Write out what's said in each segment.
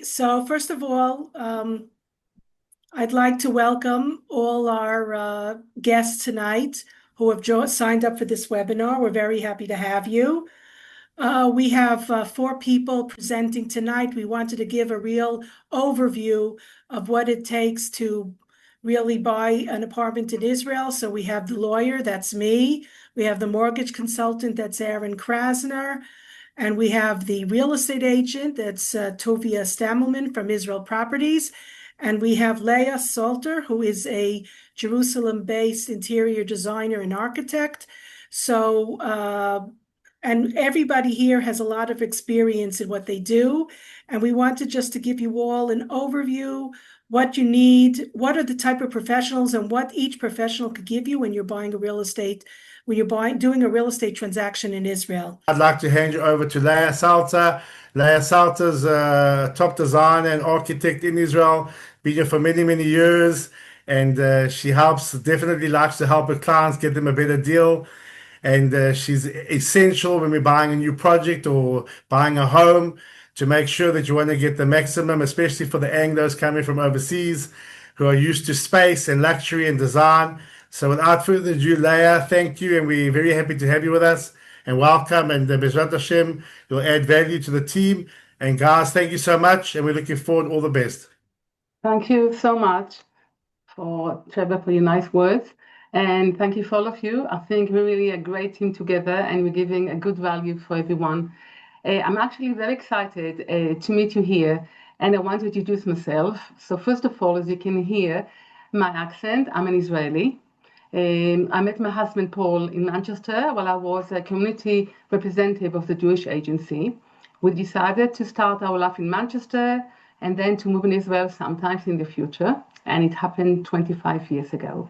So first of all, I'd like to welcome all our guests tonight who have signed up for this webinar. We're very happy to have you. We have 4 people presenting tonight. We wanted to give a real overview of what it takes to really buy an apartment in Israel. So we have the lawyer, that's me. We have the mortgage consultant, that's Aaron Krasner. And we have the real estate agent, that's Tovia Stamelman from Israel Properties. And we have Leah Salter, who is a Jerusalem-based interior designer and architect. And everybody here has a lot of experience in what they do. And we wanted just to give you all an overview, what you need, what are the type of professionals and what each professional could give you when you're doing a real estate transaction in Israel. I'd like to hand you over to Leah Salter. Leah Salter's a top designer and architect in Israel, been here for many, many years. And she definitely likes to help her clients get them a better deal. And she's essential when we're buying a new project or buying a home to make sure that you want to get the maximum, especially for the Anglos coming from overseas who are used to space and luxury and design. So without further ado, Leah, thank you, and we're very happy to have you with us. And welcome, and Bezrat Hashem, you'll add value to the team. And guys, thank you so much, and we're looking forward all the best. Thank you so much Trevor, for your nice words. And thank you for all of you. I think we're really a great team together and we're giving a good value for everyone. I'm actually very excited to meet you here, and I want to introduce myself. So first of all, as you can hear my accent, I'm an Israeli. I met my husband Paul in Manchester while I was a community representative of the Jewish Agency. We decided to start our life in Manchester and then to move in Israel sometimes in the future, and it happened 25 years ago.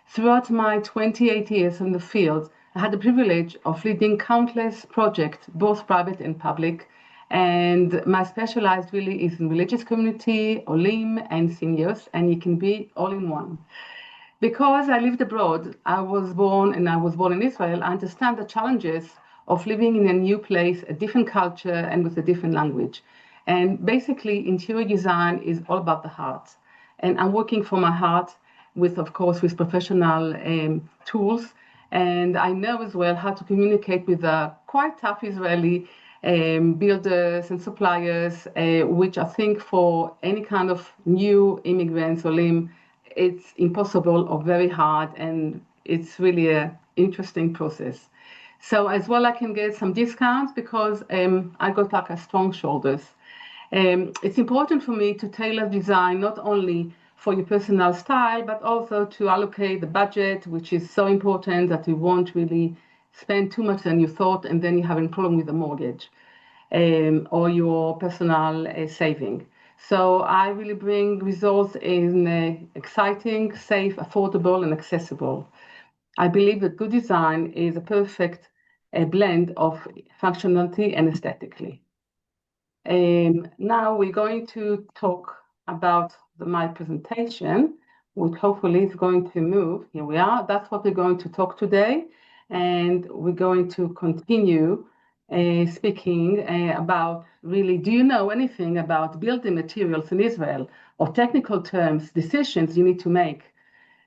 Throughout my 28 years in the field, I had the privilege of leading countless projects, both private and public, and my specialized really is in religious community, olim, and seniors, and you can be all in one. Because I lived abroad, I was born in Israel, I understand the challenges of living in a new place, a different culture, and with a different language. And basically, interior design is all about the heart. And I'm working for my heart with, of course, with professional tools. And I know as well how to communicate with quite tough Israeli builders and suppliers, which I think for any kind of new immigrants or lim, it's impossible or very hard, and it's really an interesting process. So as well, I can get some discounts because I got like a strong shoulders. It's important for me to tailor design not only for your personal style, but also to allocate the budget, which is so important that you won't really spend too much than you thought, and then you're having a problem with the mortgage or your personal saving. So I really bring results in exciting, safe, affordable, and accessible. I believe that good design is a perfect blend of functionality and aesthetically. Now we're going to talk about my presentation, which hopefully is going to move. Here we are. That's what we're going to talk today. And we're going to continue speaking about really, do you know anything about building materials in Israel or technical terms, decisions you need to make?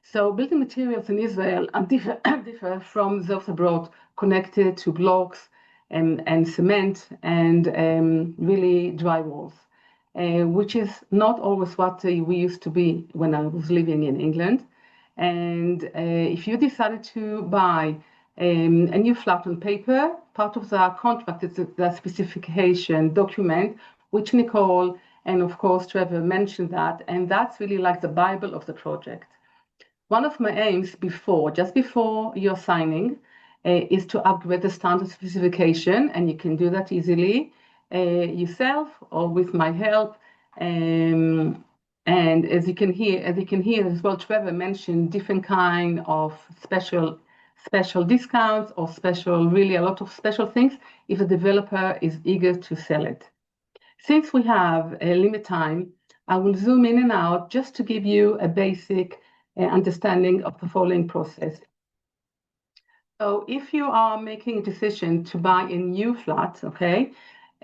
So building materials in Israel differ from those abroad, connected to blocks and cement and really drywalls, which is not always what we used to be when I was living in England. And if you decided to buy a new flat on paper, part of the contract is the specification document, which Nicole and of course Trevor mentioned that, and that's really like the Bible of the project. One of my aims just before you're signing, is to upgrade the standard specification, and you can do that easily yourself or with my help. And as you can hear as well, Trevor mentioned different kind of special discounts or really a lot of special things if a developer is eager to sell it. Since we have a limit time, I will zoom in and out just to give you a basic understanding of the following process. So if you are making a decision to buy a new flat, okay,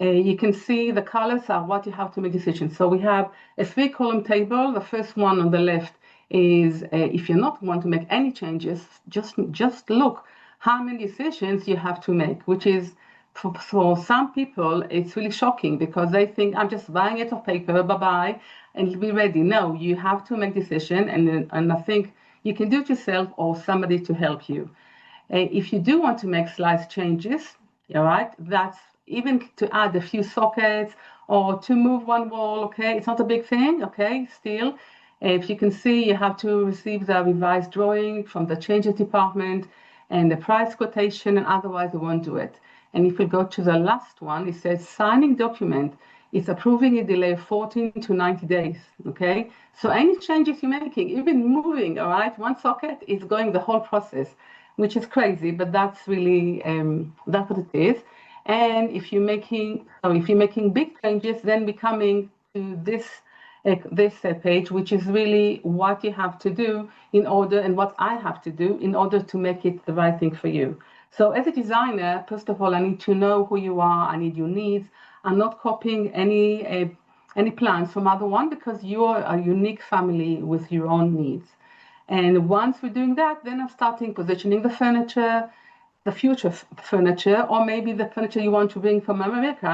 You can see the colors are what you have to make decisions. So we have a 3-column table. The first one on the left is if you not want to make any changes, just look how many decisions you have to make, which is for some people, it's really shocking because they think I'm just buying it off paper, bye-bye, and it'll be ready. No, you have to make decision, and I think you can do it yourself or somebody to help you. If you do want to make slight changes, all right, that's even to add a few sockets or to move one wall, okay, it's not a big thing, okay, still. If you can see, you have to receive the revised drawing from the changes department and the price quotation, and otherwise they won't do it. And if we go to the last one, it says signing document is approving a delay of 14 to 90 days, okay? So any changes you're making, even moving, all right, one socket is going the whole process, which is crazy, but that's really, that's what it is. And if you're making big changes, then we're coming to this page, which is really what you have to do in order, and what I have to do in order to make it the right thing for you. So as a designer, first of all, I need to know who you are. I need your needs. I'm not copying any plans from other one because you're a unique family with your own needs. And once we're doing that, then I'm starting positioning the furniture, the future furniture, or maybe the furniture you want to bring from America,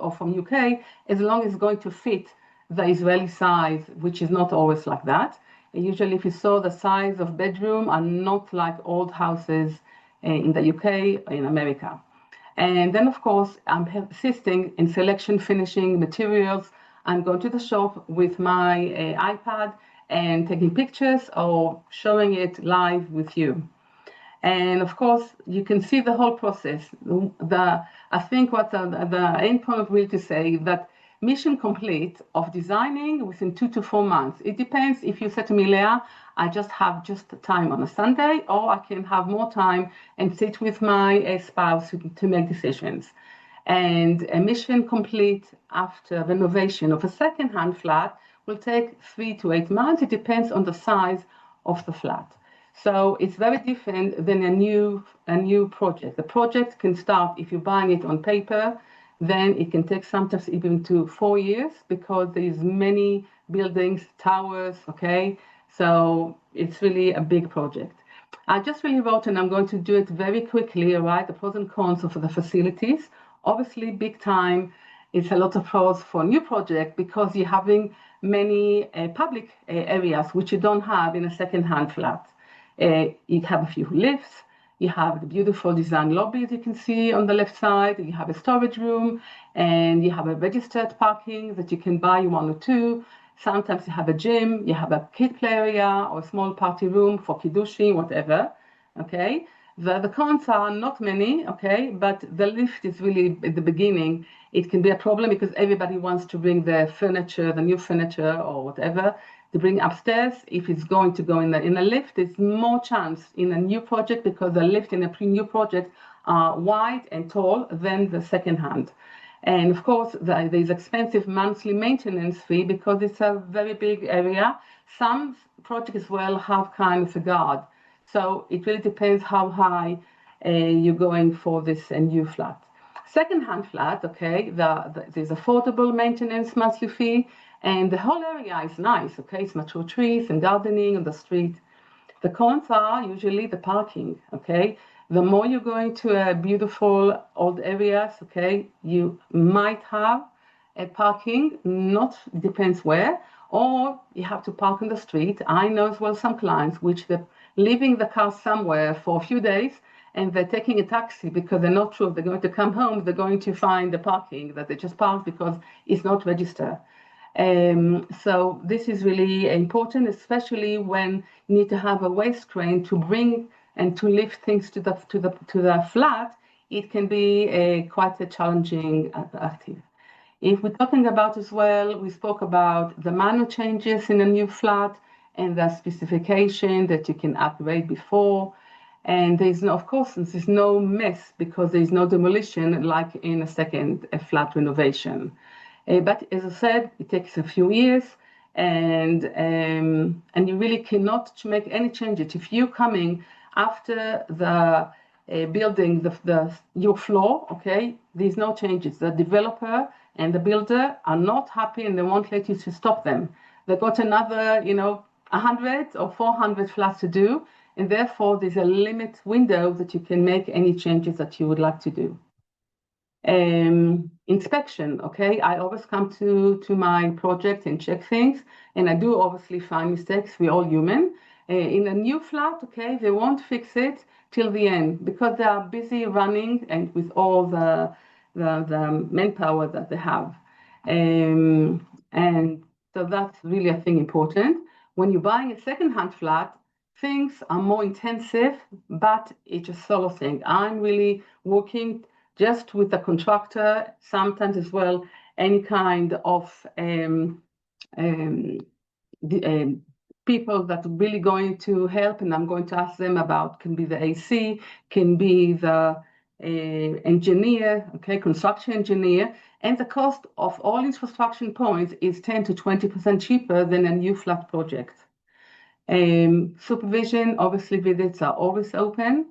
or from UK, as long as it's going to fit the Israeli size, which is not always like that. And usually, if you saw the size of bedroom, are not like old houses in the UK or in America. And then, of course, I'm assisting in selection, finishing materials. I'm going to the shop with my iPad and taking pictures or showing it live with you. And of course, you can see the whole process. I think what the end point will to say that mission complete of designing within 2 to 4 months. It depends if you said to me, Leah, I just have time on a Sunday, or I can have more time and sit with my spouse to make decisions. And a mission complete after renovation of a second-hand flat will take 3 to 8 months. It depends on the size of the flat. So it's very different than a new project. The project can start if you're buying it on paper, then it can take sometimes even to 4 years because there's many buildings, towers, okay? So it's really a big project. I just really wrote, and I'm going to do it very quickly, all right, the pros and cons of the facilities. Obviously, big time, it's a lot of pros for new project because you're having many public areas which you don't have in a second-hand flat. You have a few lifts, you have the beautiful design lobby, as you can see on the left side, you have a storage room, and you have a registered parking that you can buy 1 or 2. Sometimes you have a gym, you have a kid play area or a small party room for kiddushi, whatever, okay? The cons are not many, okay, but the lift is really at the beginning. It can be a problem because everybody wants to bring the furniture, the new furniture or whatever, to bring upstairs. If it's going to go in a lift, there's more chance in a new project because the lift in a new project are wide and tall than the second hand. And of course, there's expensive monthly maintenance fee because it's a very big area. Some projects as well have kind of a guard. So it really depends how high you're going for this new flat. Second-hand flat, okay, there's affordable maintenance monthly fee, and the whole area is nice, okay? It's mature trees and gardening on the street. The cons are usually the parking, okay? The more you're going to a beautiful old areas, okay, you might have a parking, not depends where, or you have to park on the street. I know as well some clients which they're leaving the car somewhere for a few days and they're taking a taxi because they're not sure if they're going to come home, they're going to find the parking that they just parked because it's not registered. So this is really important, especially when you need to have a waste crane to bring and to lift things to the flat. It can be quite a challenging activity. If we're talking about as well, we spoke about the minor changes in a new flat and the specification that you can upgrade before. And there's no, of course, there's no mess because there's no demolition like in a second flat renovation. But as I said, it takes a few years, and you really cannot make any changes. If you're coming after building your floor, okay, there's no changes. The developer and the builder are not happy and they won't let you to stop them. They've got another, 100 or 400 flats to do, and therefore there's a limit window that you can make any changes that you would like to do. Inspection, okay, I always come to my project and check things, and I do obviously find mistakes. We're all human. In a new flat, okay, they won't fix it till the end because they are busy running and with all the manpower that they have. And so that's really, I think, important. When you're buying a second-hand flat, things are more intensive, but it's a solo thing. I'm really working just with the contractor, sometimes as well, any kind of people that are really going to help, and I'm going to ask them about, can be the AC, can be the engineer, okay, construction engineer, and the cost of all these construction points is 10 to 20% cheaper than a new flat project. Supervision, obviously visits are always open.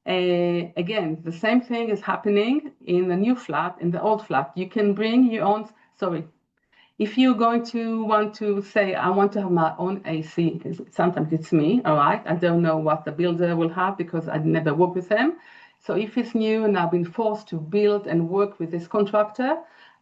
Again, the same thing is happening in the new flat, in the old flat. You can bring your own, if you're going to want to say, I want to have my own AC, sometimes it's me, all right? I don't know what the builder will have because I never work with them. So if it's new and I've been forced to build and work with this contractor,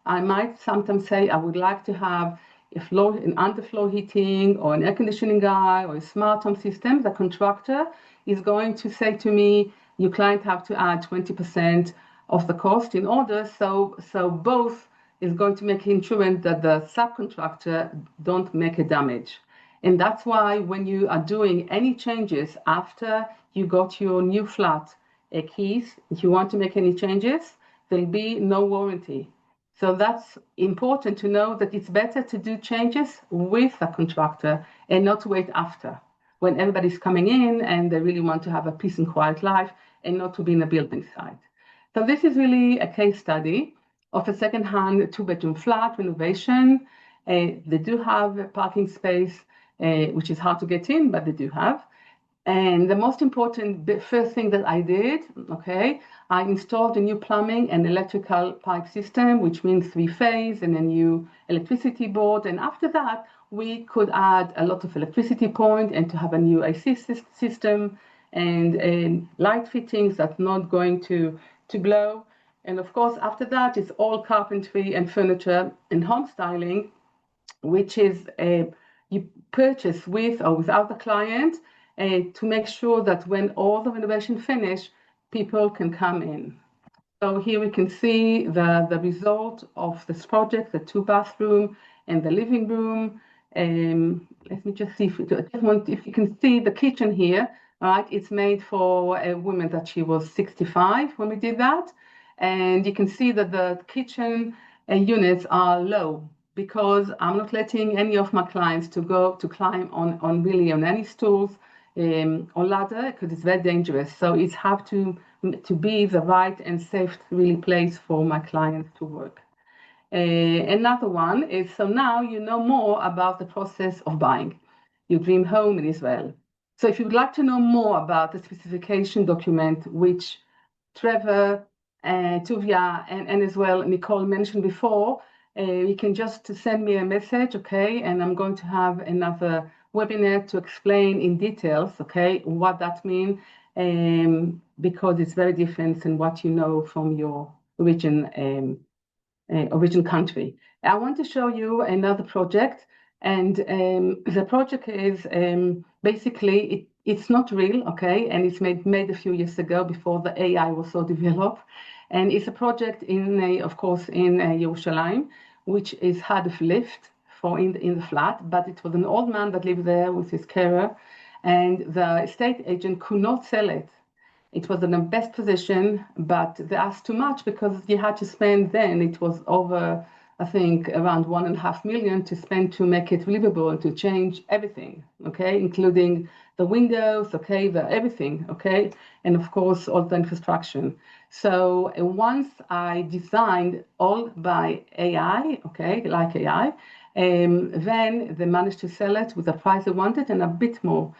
I might sometimes say, I would like to have an underfloor heating or an air conditioning guy or a smart home system. The contractor is going to say to me, your client have to add 20% of the cost in order. So both is going to make insurance that the subcontractor don't make a damage. And that's why when you are doing any changes after you got your new flat keys, if you want to make any changes, there'll be no warranty. So that's important to know that it's better to do changes with a contractor and not wait after when everybody's coming in and they really want to have a peace and quiet life and not to be in a building site. So this is really a case study of a second-hand two-bedroom flat renovation. They do have a parking space, which is hard to get in, but they do have. And the most important first thing that I did, okay, I installed a new plumbing and electrical pipe system, which means 3-phase and a new electricity board. And after that, we could add a lot of electricity point and to have a new AC system and light fittings that's not going to glow. And of course, after that, it's all carpentry and furniture and home styling, which is you purchase with or without the client to make sure that when all the renovation finish, people can come in. So here we can see the result of this project, the 2-bathroom and the living room. Let me just see if you can see the kitchen here. All right, it's made for a woman that she was 65 when we did that. And you can see that the kitchen units are low because I'm not letting any of my clients to climb on any stools or ladder because it's very dangerous. So it's have to be the right and safe really place for my clients to work. Another one is, so now you know more about the process of buying your dream home in Israel. So if you would like to know more about the specification document, which Trevor, Tuvia, and as well Nicole mentioned before, you can just send me a message, okay? And I'm going to have another webinar to explain in details, okay, what that means, because it's very different than what you know from your origin country. I want to show you another project, and the project is basically it's not real, okay, and it's made a few years ago before the AI was so developed, and it's a project of course in Yerushalayim, which had a lift in the flat, but it was an old man that lived there with his carer, and the estate agent could not sell it. It was in the best position, but they asked too much because you had to spend then, it was over, I think, around 1.5 million to spend to make it livable and to change everything, okay, including the windows, okay, everything, okay, and of course, all the infrastructure. So once I designed all by AI, okay, like AI, then they managed to sell it with the price they wanted and a bit more.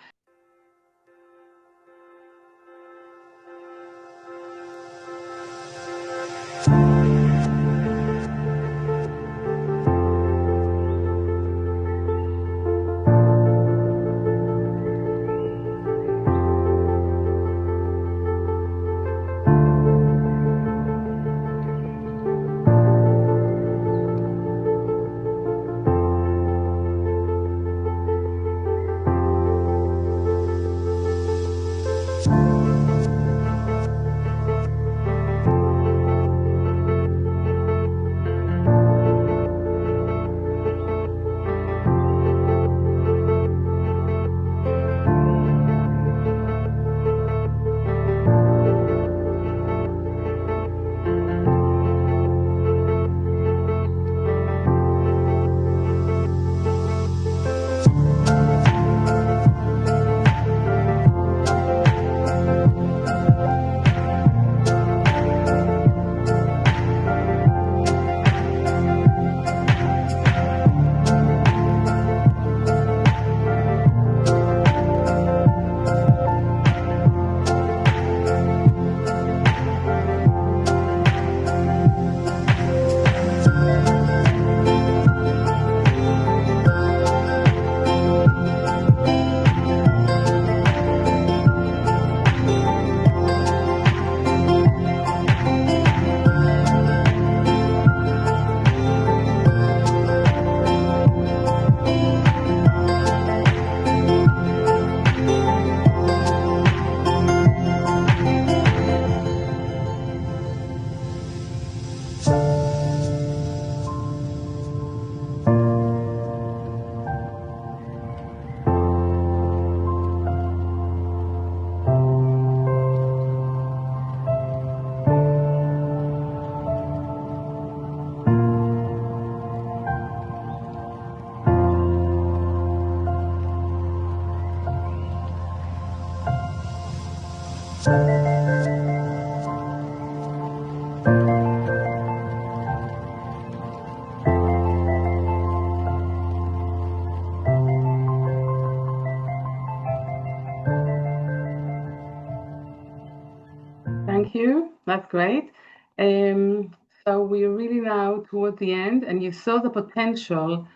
Thank you. That's great. So we're really now toward the end, and you saw the potential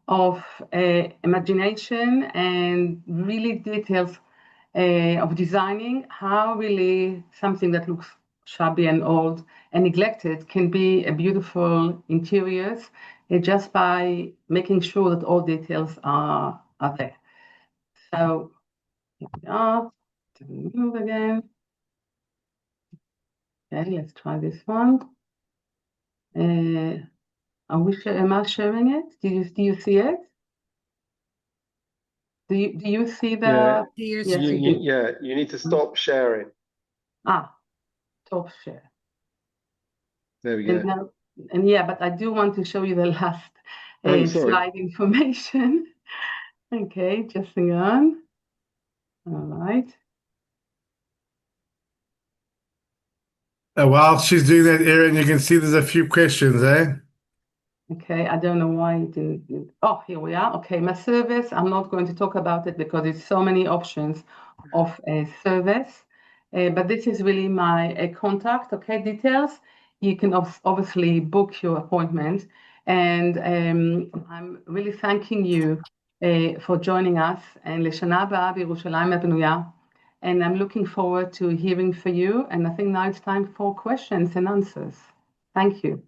of imagination and really details of designing how really something that looks shabby and old and neglected can be a beautiful interiors just by making sure that all details are there. So here we are. To move again. Okay, let's try this one. Am I sharing it? Do you see it? Do you see the? Yeah. Yes, You, you do. yeah, you need to stop sharing. Top share. There we go. And yeah, but I do want to show you the last Oh, sorry. slide information. Okay, just hang on. All right. While she's doing that, Erin, you can see there's a few questions, eh? Okay, I don't know why it didn't. Oh, here we are. Okay, my service, I'm not going to talk about it because it's so many options of a service. But this is really my contact, okay, details. You can obviously book your appointment. And I'm really thanking you for joining us. And לשנה הבאה בירושלים הבנויה. And I'm looking forward to hearing from you. And I think now it's time for questions and answers. Thank you.